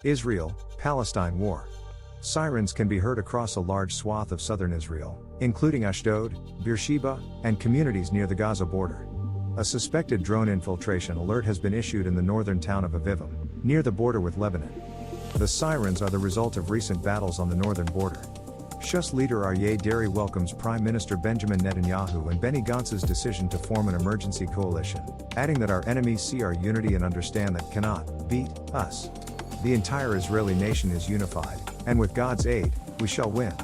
Israel-Palestine War. Sirens can be heard across a large swath of southern Israel, including Ashdod, Beersheba, and communities near the Gaza border. A suspected drone infiltration alert has been issued in the northern town of Avivim, near the border with Lebanon. The sirens are the result of recent battles on the northern border. Shas leader Aryeh Deri welcomes Prime Minister Benjamin Netanyahu and Benny Gantz's decision to form an emergency coalition, adding that our enemies see our unity and understand that cannot beat us. The entire Israeli nation is unified, and with God's aid, we shall win.